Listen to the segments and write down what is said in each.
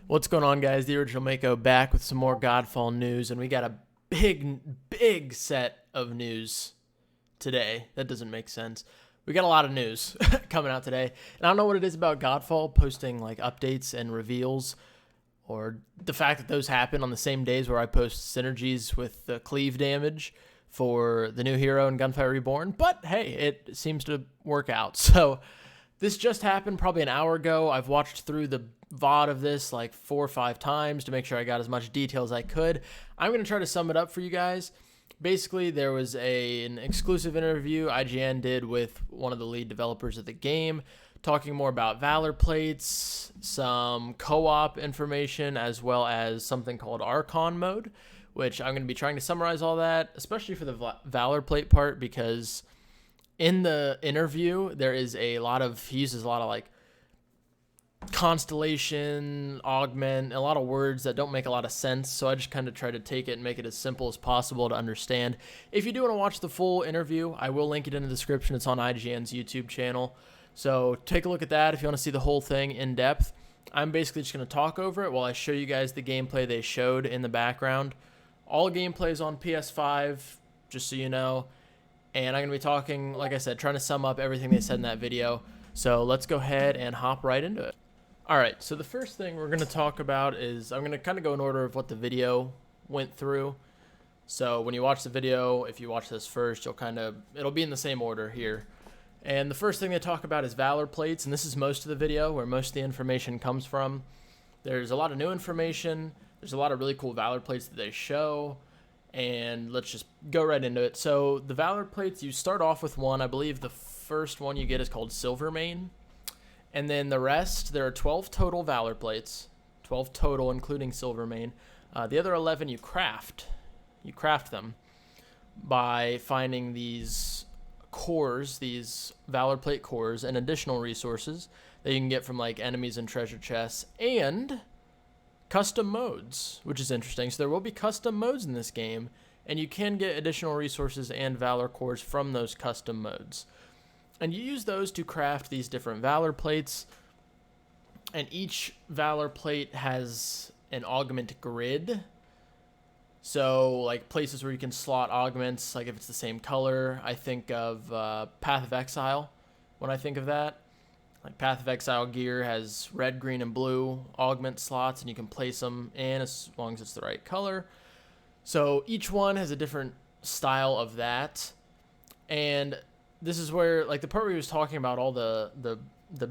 What's going on, guys? The Original Mako back with some more Godfall news, and we got a big set of news today. That doesn't make sense. We got a lot of news coming out today, and I don't know what it is about Godfall posting like updates and reveals, or the fact that those happen on the same days where I post synergies with the cleave damage for the new hero in Gunfire Reborn. But hey, it seems to work out. So this just happened probably an hour ago. I've watched through the VOD of this like 4 or 5 times to make sure I got as much detail as I could. I'm going to try to sum it up for you guys. Basically, there was an exclusive interview IGN did with one of the lead developers of the game, talking more about Valorplates, some co-op information, as well as something called Archon mode, which I'm going to be trying to summarize all that, especially for the Valorplate part, because in the interview, there is he uses a lot of like constellation, augment, a lot of words that don't make a lot of sense, so I just kind of try to take it and make it as simple as possible to understand. If you do want to watch the full interview, I will link it in the description. It's on IGN's YouTube channel, so take a look at that if you want to see the whole thing in depth. I'm basically just going to talk over it while I show you guys the gameplay they showed in the background. All gameplay is on PS5, just so you know, and I'm going to be talking, like I said, trying to sum up everything they said in that video. So let's go ahead and hop right into it. Alright, so the first thing we're going to talk about is, I'm going to kind of go in order of what the video went through. So when you watch the video, if you watch this first, it'll be in the same order here. And the first thing they talk about is Valorplates, and this is most of the video, where most of the information comes from. There's a lot of new information, there's a lot of really cool Valorplates that they show, and let's just go right into it. So the Valorplates, you start off with one, I believe the first one you get is called Silvermane. And then the rest, there are 12 total Valorplates, 12 total including Silvermane. The other 11 you craft. You craft them by finding these cores, these Valorplate cores, and additional resources that you can get from like enemies and treasure chests, and custom modes, which is interesting. So there will be custom modes in this game, and you can get additional resources and Valor cores from those custom modes. And you use those to craft these different Valor plates, and each Valor plate has an augment grid. So, like places where you can slot augments, like if it's the same color, I think of Path of Exile when I think of that. Like Path of Exile gear has red, green, and blue augment slots, and you can place them in as long as it's the right color. So each one has a different style of that, and this is where, like, the part where he was talking about all the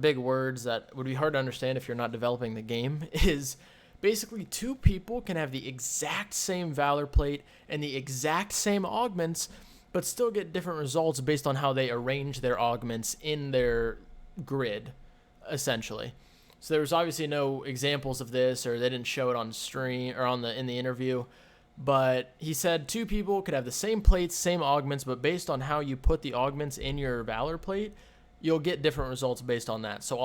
big words that would be hard to understand if you're not developing the game is basically 2 people can have the exact same Valor plate and the exact same augments, but still get different results based on how they arrange their augments in their grid, essentially. So there was obviously no examples of this, or they didn't show it on stream or in the interview. But he said 2 people could have the same plates, same augments, but based on how you put the augments in your Valor plate, you'll get different results based on that. So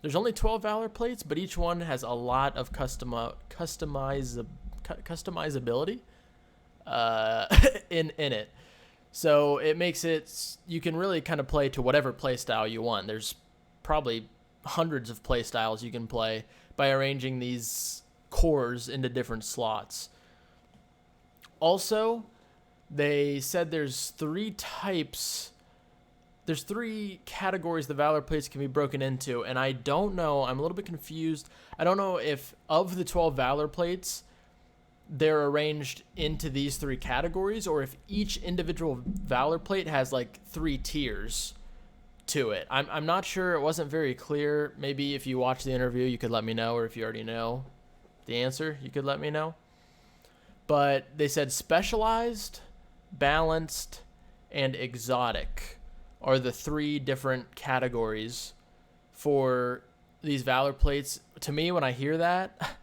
there's only 12 Valor plates, but each one has a lot of customizability in it. So it makes it, you can really kind of play to whatever play style you want. There's probably hundreds of play styles you can play by arranging these cores into different slots. Also, they said there's 3 categories the Valor plates can be broken into, and I don't know, I'm a little bit confused. I don't know if of the 12 Valor plates, they're arranged into these 3 categories, or if each individual Valor plate has like 3 tiers to it. I'm not sure. It wasn't very clear. Maybe if you watch the interview, you could let me know, or if you already know the answer, you could let me know. But they said specialized, balanced, and exotic are the 3 different categories for these Valor plates. To me, when I hear that,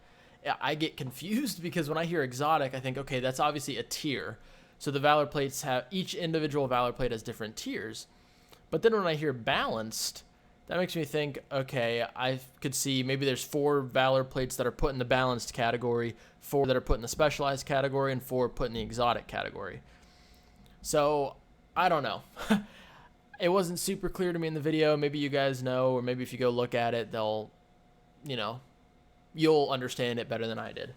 I get confused, because when I hear exotic, I think, okay, that's obviously a tier. So the Valor plates each individual Valor plate has different tiers. But then when I hear balanced, that makes me think, okay, I could see maybe there's 4 Valor plates that are put in the balanced category, 4 that are put in the specialized category, and 4 put in the exotic category. So, I don't know. It wasn't super clear to me in the video. Maybe you guys know, or maybe if you go look at it, they'll, you you'll understand it better than I did.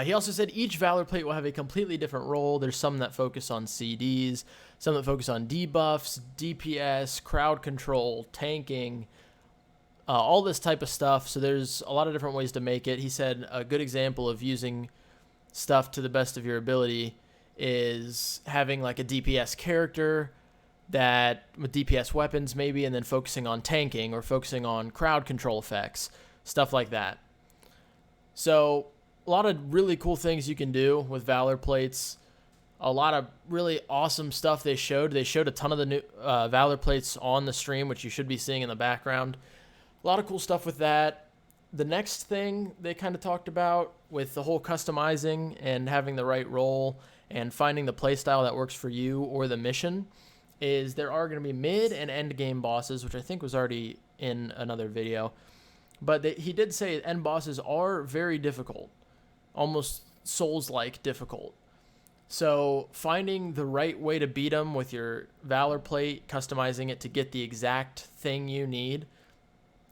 He also said each Valor plate will have a completely different role. There's some that focus on CDs, some that focus on debuffs, DPS, crowd control, tanking, all this type of stuff. So there's a lot of different ways to make it. He said a good example of using stuff to the best of your ability is having like a DPS character that with DPS weapons maybe, and then focusing on tanking or focusing on crowd control effects, stuff like that. So a lot of really cool things you can do with Valor plates. A lot of really awesome stuff they showed. They showed a ton of the new Valor plates on the stream, which you should be seeing in the background. A lot of cool stuff with that. The next thing they kind of talked about with the whole customizing and having the right role and finding the playstyle that works for you or the mission is there are going to be mid and end game bosses, which I think was already in another video. But he did say end bosses are very difficult, almost Souls-like difficult. So finding the right way to beat them with your Valor plate, customizing it to get the exact thing you need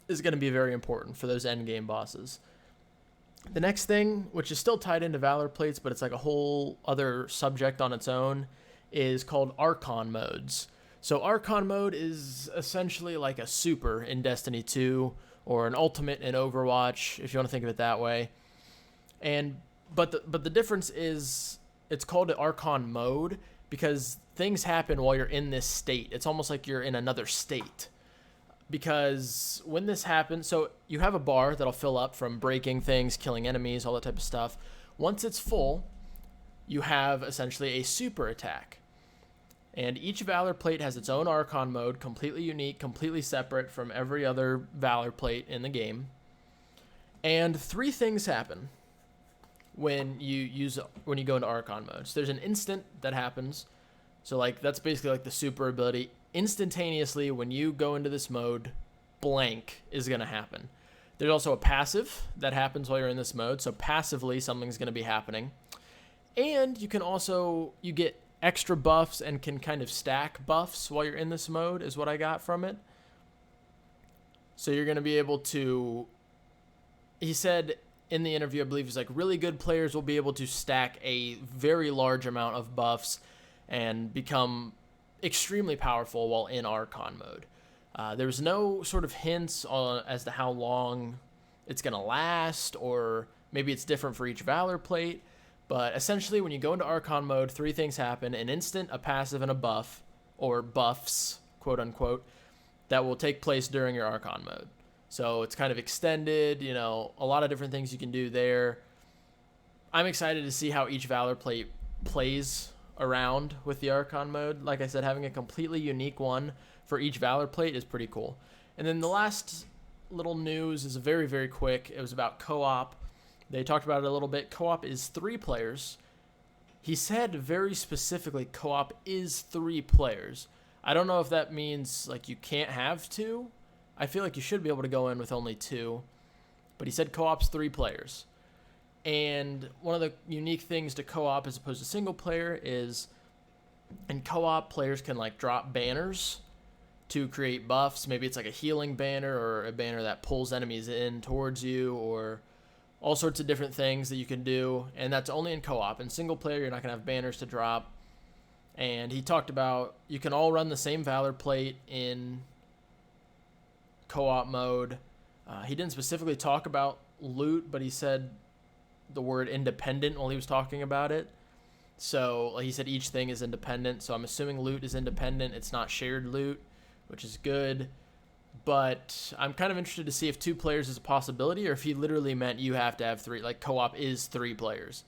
is going to be very important for those end game bosses. The next thing, which is still tied into Valor plates, but it's like a whole other subject on its own, is called Archon modes. So Archon mode is essentially like a super in Destiny 2 or an ultimate in Overwatch, if you want to think of it that way. But the difference is it's called an Archon mode because things happen while you're in this state. It's almost like you're in another state. Because when this happens, so you have a bar that'll fill up from breaking things, killing enemies, all that type of stuff. Once it's full, you have essentially a super attack. And each Valor plate has its own Archon mode, completely unique, completely separate from every other Valor plate in the game. And 3 things happen when you go into Archon mode. So there's an instant that happens. So like that's basically like the super ability. Instantaneously, when you go into this mode, blank is going to happen. There's also a passive that happens while you're in this mode. So passively, something's going to be happening. And you can also, you get extra buffs and can kind of stack buffs while you're in this mode is what I got from it. So you're going to be able to, he said in the interview, I believe he's like, really good players will be able to stack a very large amount of buffs and become extremely powerful while in Archon mode. There was no sort of hints as to how long it's going to last, or maybe it's different for each Valor plate. But essentially, when you go into Archon mode, 3 things happen: an instant, a passive, and a buff, or buffs, quote unquote, that will take place during your Archon mode. So it's kind of extended, you know, a lot of different things you can do there. I'm excited to see how each Valor plate plays around with the Archon mode. Like I said, having a completely unique one for each Valor plate is pretty cool. And then the last little news is very, very quick. It was about co-op. They talked about it a little bit. Co-op is 3 players. He said very specifically co-op is 3 players. I don't know if that means like you can't have 2. I feel like you should be able to go in with only 2. But he said co-op's 3 players. And one of the unique things to co-op as opposed to single player is in co-op, players can like drop banners to create buffs. Maybe it's like a healing banner or a banner that pulls enemies in towards you, or all sorts of different things that you can do. And that's only in co-op. In single player, you're not going to have banners to drop. And he talked about you can all run the same Valor plate in co-op mode. He didn't specifically talk about loot, but he said the word independent while he was talking about it. So like he said each thing is independent, so I'm assuming loot is independent. It's not shared loot, which is good. But I'm kind of interested to see if 2 players is a possibility, or if he literally meant you have to have 3, like co-op is 3 players.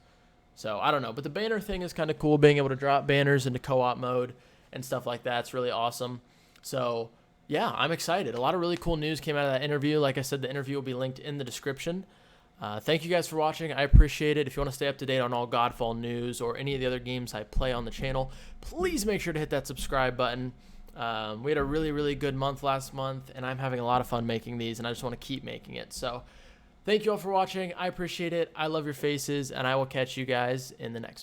So I don't know, but the banner thing is kind of cool, being able to drop banners into co-op mode and stuff like that. It's really awesome. So yeah, I'm excited. A lot of really cool news came out of that interview. Like I said, the interview will be linked in the description. Thank you guys for watching. I appreciate it. If you want to stay up to date on all Godfall news or any of the other games I play on the channel, please make sure to hit that subscribe button. We had a really, really good month last month, and I'm having a lot of fun making these, and I just want to keep making it. So thank you all for watching. I appreciate it. I love your faces, and I will catch you guys in the next one.